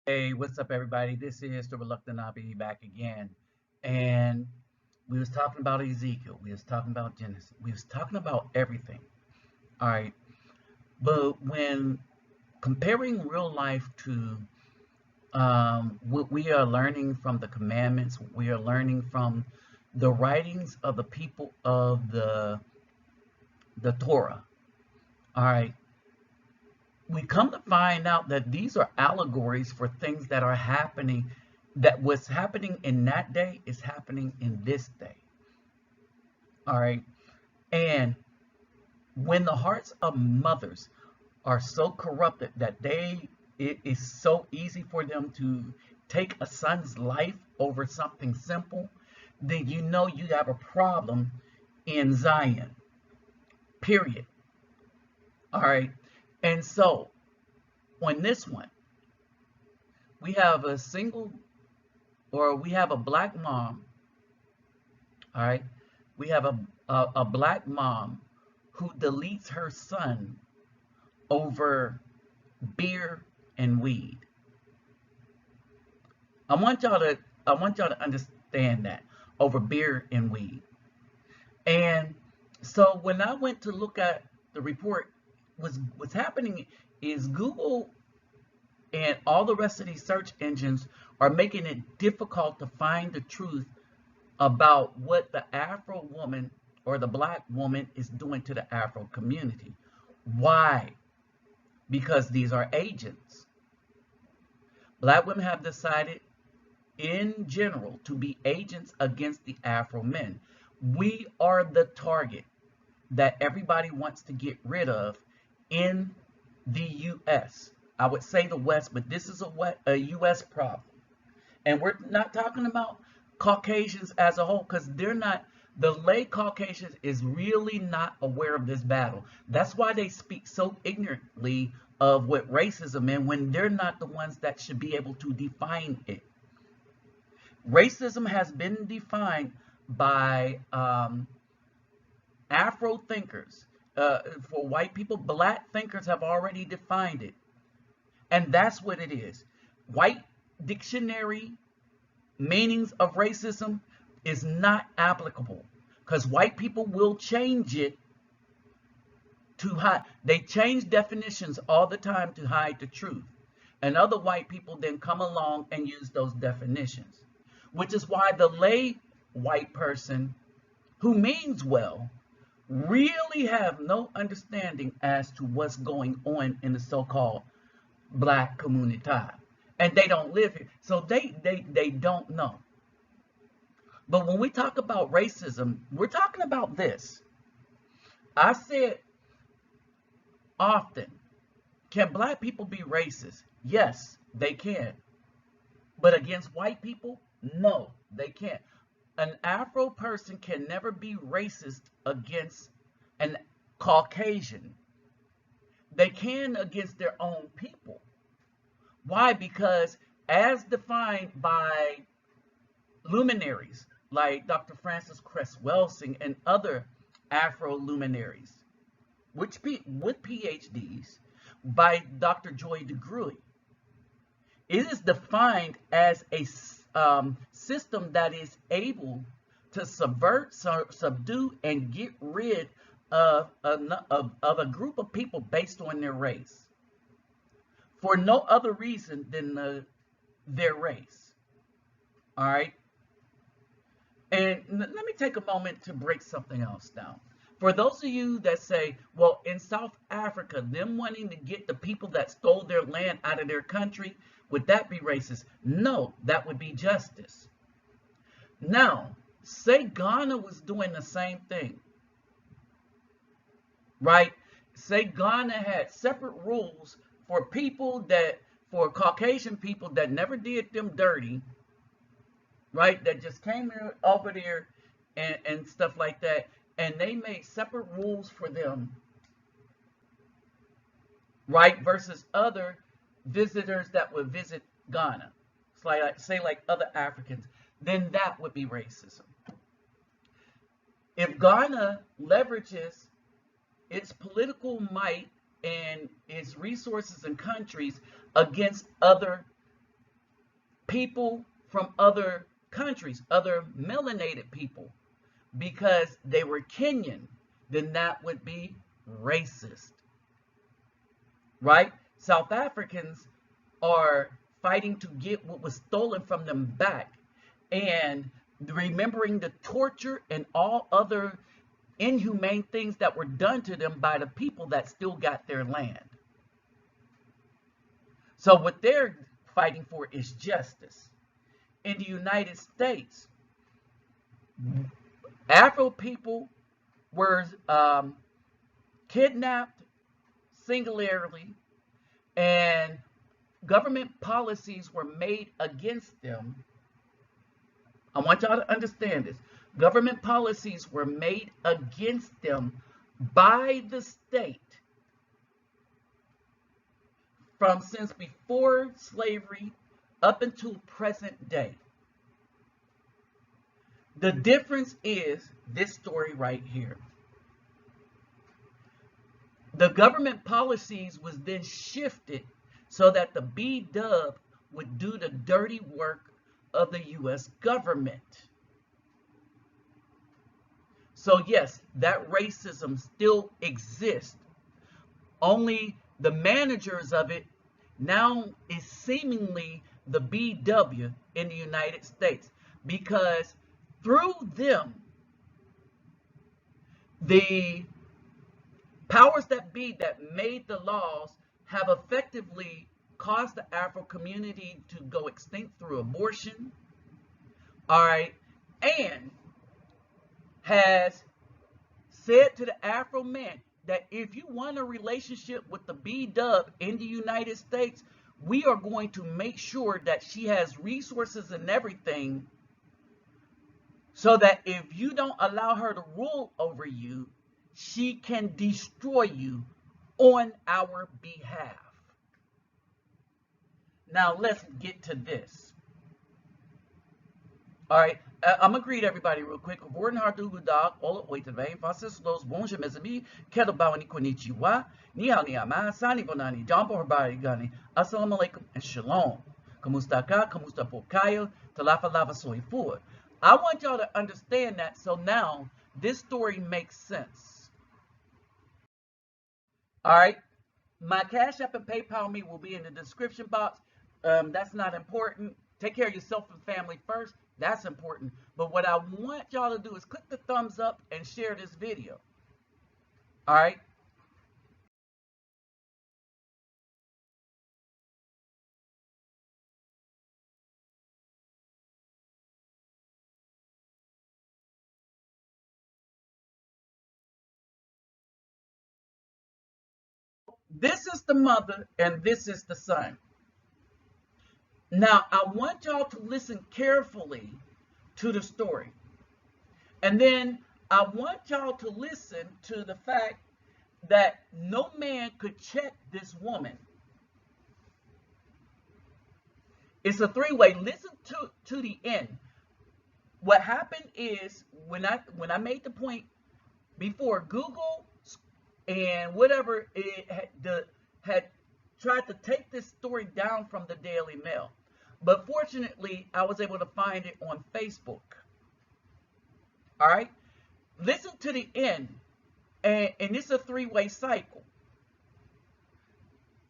Hey, what's up, everybody? This is the Reluctant Nabi back again, and we was talking about Ezekiel. We was talking about Genesis. We was talking about everything. All right, but when comparing real life to what we are learning from the commandments, we are learning from the writings of the people of the Torah. All right, we come to find out that these are allegories for things that are happening, that what's happening in that day is happening in this day. All right. And when the hearts of mothers are so corrupted that it is so easy for them to take a son's life over something simple, then you know you have a problem in Zion. Period. All right. And so on this one, we have a single, or we have a black mom. All right. We have a black mom who deletes her son over beer and weed. I want y'all to understand that, over beer and weed. And so when I went to look at the report, what's happening is Google and all the rest of these search engines are making it difficult to find the truth about what the Afro woman or the black woman is doing to the Afro community. Why? Because these are agents. Black women have decided in general to be agents against the Afro men. We are the target that everybody wants to get rid of in the U.S. I would say the West, but this is a U.S. problem. And we're not talking about Caucasians as a whole, because they're not, the lay Caucasians is really not aware of this battle. That's why they speak so ignorantly of what racism is when they're not the ones that should be able to define it. Racism has been defined by Afro thinkers. For white people, black thinkers have already defined it. And that's what it is. White dictionary meanings of racism is not applicable, because white people will change it to hide. They change definitions all the time to hide the truth. And other white people then come along and use those definitions, which is why the lay white person who means well really have no understanding as to what's going on in the so-called black community. And they don't live here, so they don't know. But when we talk about racism, we're talking about this. I said often, can black people be racist? Yes, they can. But against white people, no, they can't. An Afro person can never be racist against an Caucasian. They can against their own people. Why? Because as defined by luminaries like Dr. Francis Cress Welsing and other Afro luminaries, with PhDs, by Dr. Joy DeGruy, it is defined as a system that is able to subvert, subdue, and get rid of a group of people based on their race, for no other reason than their race. All right. And let me take a moment to break something else down. For those of you that say, well, in South Africa, them wanting to get the people that stole their land out of their country, would that be racist? No, that would be justice. Now, say Ghana was doing the same thing, right? Say Ghana had separate rules for for Caucasian people that never did them dirty, right? That just came over there and stuff like that. And they made separate rules for them, right? Versus other visitors that would visit Ghana, say like other Africans, then that would be racism. If Ghana leverages its political might and its resources and countries against other people from other countries, other melanated people, because they were Kenyan, then that would be racist, right? South Africans are fighting to get what was stolen from them back, and remembering the torture and all other inhumane things that were done to them by the people that still got their land. So what they're fighting for is justice. In the United States, Afro people were kidnapped singularly, and government policies were made against them. I want y'all to understand this. Government policies were made against them by the state from since before slavery up until present day. The difference is this story right here. The government policies was then shifted so that the B-Dub would do the dirty work of the U.S. government. So yes, that racism still exists. Only the managers of it now is seemingly the BW in the United States, because through them, the powers that be that made the laws have effectively caused the Afro community to go extinct through abortion, all right, and has said to the Afro man that if you want a relationship with the B-Dub in the United States, we are going to make sure that she has resources and everything, so that if you don't allow her to rule over you, she can destroy you on our behalf. Now let's get to this. All right, I'm gonna greet everybody real quick. Gordon Hardugu dog, all the way to the vein. Francis Los Bonjour Mezabi, Kettlebell Konnichiwa, Ni hao ni ama, Sani Bonani, Jambo Herbari Gani, Assalamu alaikum and Shalom. Kamusta ka, kamusta po kayo, talafa lava soy food. I want y'all to understand that, so now this story makes sense. All right, my Cash App and PayPal me will be in the description box. That's not important. Take care of yourself and family first. That's important. But what I want y'all to do is click the thumbs up and share this video. All right. This is the mother and this is the son. Now, I want y'all to listen carefully to the story. And then I want y'all to listen to the fact that no man could check this woman. It's a three-way. Listen to the end. What happened is, when I made the point before, Google and whatever it had tried to take this story down from the Daily Mail. But fortunately, I was able to find it on Facebook. All right? Listen to the end. And it's a three-way cycle.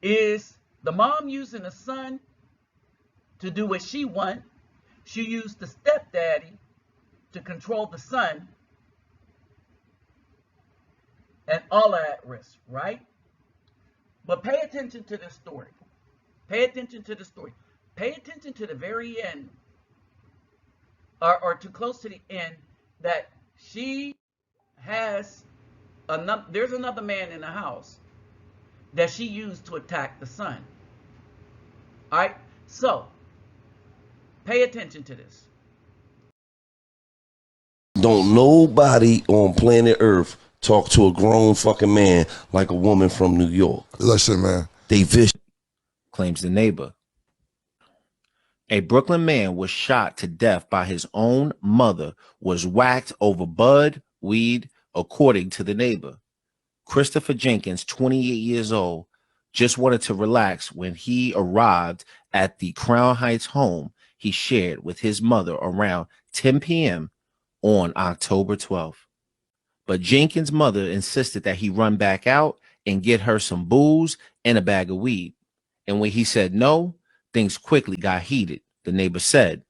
Is the mom using the son to do what she wants? She used the stepdaddy to control the son. And all are at risk, right? But pay attention to this story. Pay attention to the story. Pay attention to the very end, or too close to the end, that she has another. There's another man in the house that she used to attack the son. All right. So pay attention to this. Don't nobody on planet Earth talk to a grown fucking man like a woman from New York. Listen, man. They vicious. Claims the neighbor. A Brooklyn man was shot to death by his own mother, was whacked over bud, weed, according to the neighbor. Christopher Jenkins, 28 years old, just wanted to relax when he arrived at the Crown Heights home he shared with his mother around 10 p.m. on October 12th. But Jenkins' mother insisted that he run back out and get her some booze and a bag of weed. And when he said no, things quickly got heated, the neighbor said.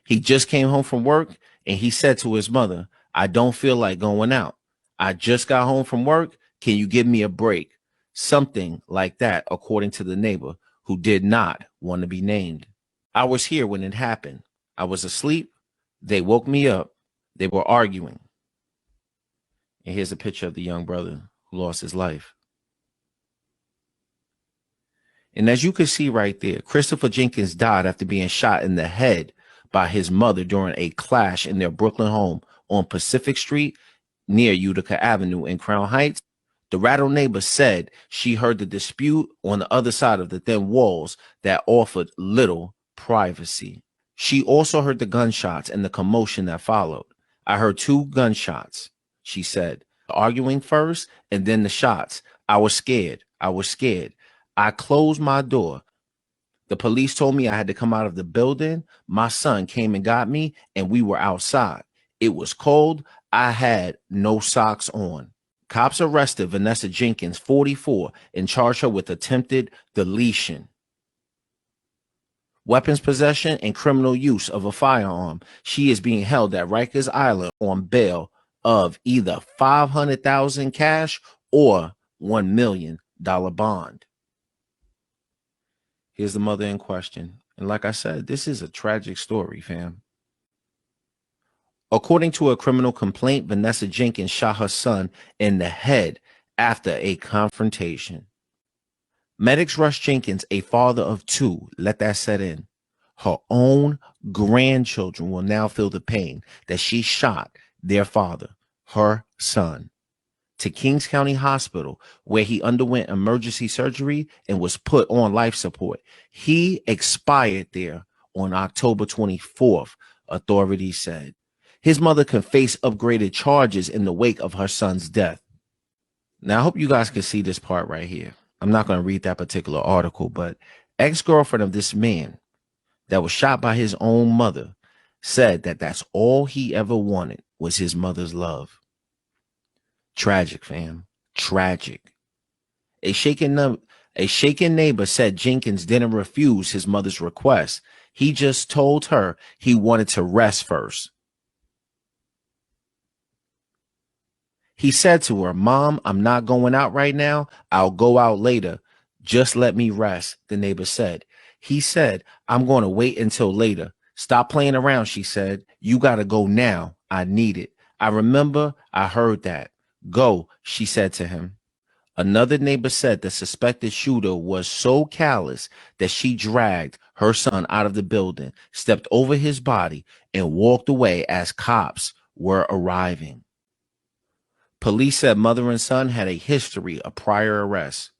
He just came home from work and he said to his mother, I don't feel like going out. I just got home from work. Can you give me a break? Something like that, according to the neighbor, who did not want to be named. I was here when it happened. I was asleep. They woke me up. They were arguing. And here's a picture of the young brother who lost his life. And as you can see right there, Christopher Jenkins died after being shot in the head by his mother during a clash in their Brooklyn home on Pacific Street near Utica Avenue in Crown Heights. The rattled neighbor said she heard the dispute on the other side of the thin walls that offered little privacy. She also heard the gunshots and the commotion that followed. I heard 2 gunshots, she said, arguing first and then the shots. I was scared. I closed my door. The police told me I had to come out of the building. My son came and got me, and we were outside. It was cold. I had no socks on. Cops arrested Vanessa Jenkins, 44, and charged her with attempted deletion, weapons possession, and criminal use of a firearm. She is being held at Rikers Island on bail of either $500,000 cash or $1 million bond. Here's the mother in question. And like I said, this is a tragic story, fam. According to a criminal complaint, Vanessa Jenkins shot her son in the head after a confrontation. Medics rushed Jenkins, a father of 2. Let that set in. Her own grandchildren will now feel the pain that she shot their father, her son, to Kings County Hospital, where he underwent emergency surgery and was put on life support. He expired there on October 24th, authorities said. His mother can face upgraded charges in the wake of her son's death. Now, I hope you guys can see this part right here. I'm not going to read that particular article, but ex-girlfriend of this man that was shot by his own mother said that that's all he ever wanted was his mother's love. Tragic, fam. Tragic. A shaken neighbor said Jenkins didn't refuse his mother's request. He just told her he wanted to rest first. He said to her, Mom, I'm not going out right now. I'll go out later. Just let me rest, the neighbor said. He said, I'm going to wait until later. Stop playing around, she said. You got to go now. I need it. I remember I heard that. Go, she said to him. Another neighbor said the suspected shooter was so callous that she dragged her son out of the building, stepped over his body, and walked away as cops were arriving. Police said mother and son had a history of prior arrests.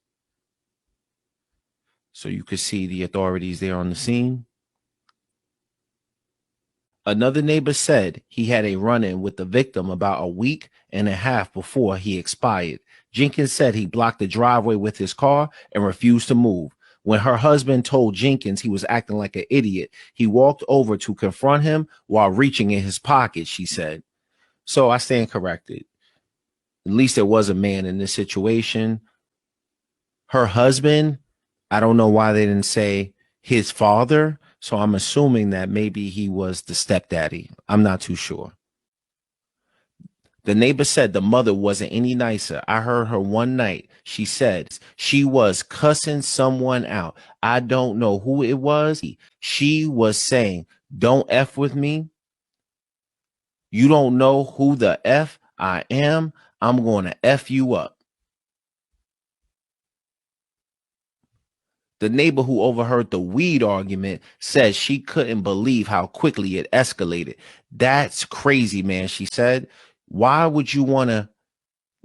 So you could see the authorities there on the scene. Another neighbor said he had a run-in with the victim about a week and a half before he expired. Jenkins said he blocked the driveway with his car and refused to move. When her husband told Jenkins he was acting like an idiot, he walked over to confront him while reaching in his pocket, she said. So I stand corrected. At least there was a man in this situation. Her husband, I don't know why they didn't say his father. So I'm assuming that maybe he was the stepdaddy. I'm not too sure. The neighbor said the mother wasn't any nicer. I heard her one night. She said she was cussing someone out. I don't know who it was. She was saying, don't F with me. You don't know who the F I am. I'm going to F you up. The neighbor who overheard the weed argument said she couldn't believe how quickly it escalated. That's crazy, man, she said. Why would you want to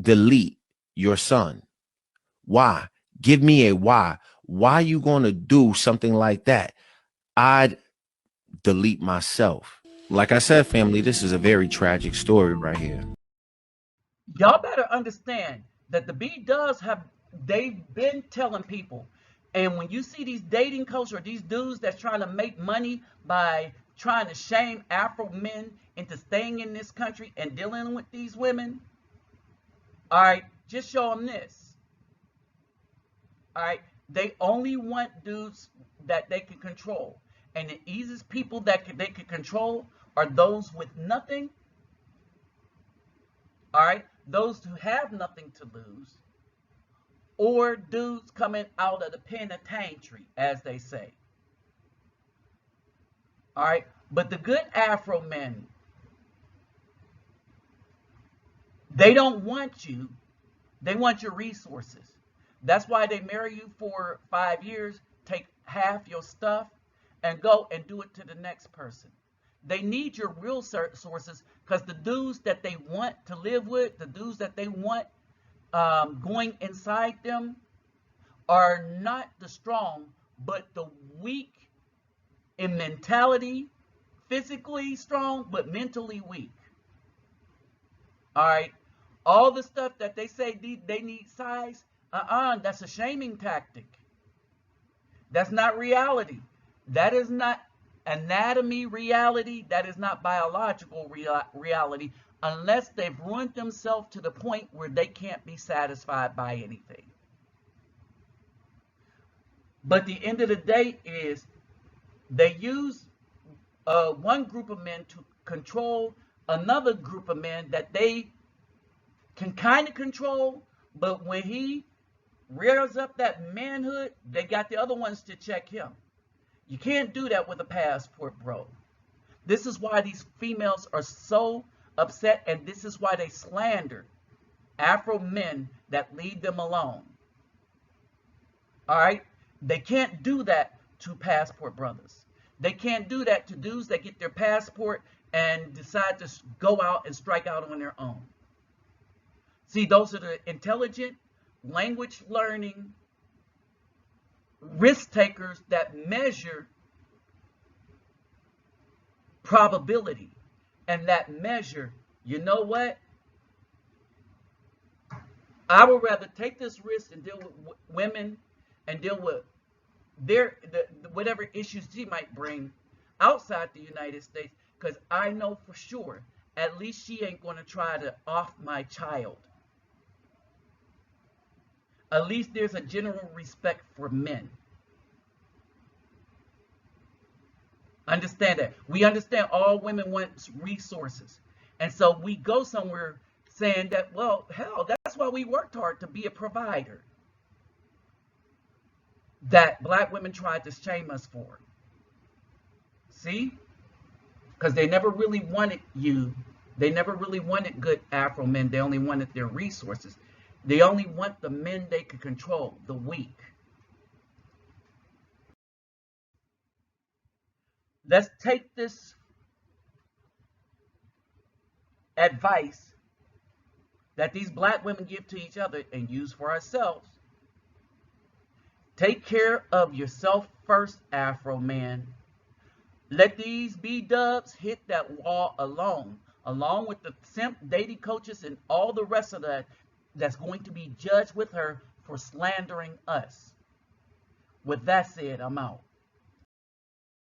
delete your son? Why? Give me a why. Why are you going to do something like that? I'd delete myself. Like I said, family, this is a very tragic story right here. Y'all better understand that the B does have, they've been telling people And when you see these dating coaches or these dudes that's trying to make money by trying to shame Afro men into staying in this country and dealing with these women, all right, just show them this. All right, they only want dudes that they can control. And the easiest people that they can control are those with nothing, all right, those who have nothing to lose, or dudes coming out of the penitentiary, as they say. All right, but the good Afro men, they don't want you, they want your resources. That's why they marry you for 5 years, take half your stuff, and go and do it to the next person. They need your real sources because the dudes that they want to live with, the dudes that they want going inside them, are not the strong, but the weak in mentality, physically strong, but mentally weak. All right. All the stuff that they say they need size, that's a shaming tactic. That's not reality. That is not anatomy reality. That is not biological reality unless they've ruined themselves to the point where they can't be satisfied by anything. But the end of the day is they use one group of men to control another group of men that they can kind of control, but when he rears up that manhood, they got the other ones to check him. You can't do that with a passport, bro. This is why these females are so upset, and this is why they slander Afro men that leave them alone. All right? They can't do that to passport brothers. They can't do that to dudes that get their passport and decide to go out and strike out on their own. See, those are the intelligent, language learning, risk takers that measure probability and that measure, you know what? I would rather take this risk and deal with women and deal with whatever issues she might bring outside the United States, because I know for sure at least she ain't going to try to off my child. At least there's a general respect for men. Understand that. We understand all women want resources. And so we go somewhere saying that, well, hell, that's why we worked hard to be a provider. That black women tried to shame us for. See? Because they never really wanted you. They never really wanted good Afro men. They only wanted their resources. They only want the men they can control, the weak. Let's take this advice that these black women give to each other and use for ourselves. Take care of yourself first, Afro man. Let these B-dubs hit that wall along with the simp dating coaches and all the rest of that that's going to be judged with her for slandering us. With that said, I'm out.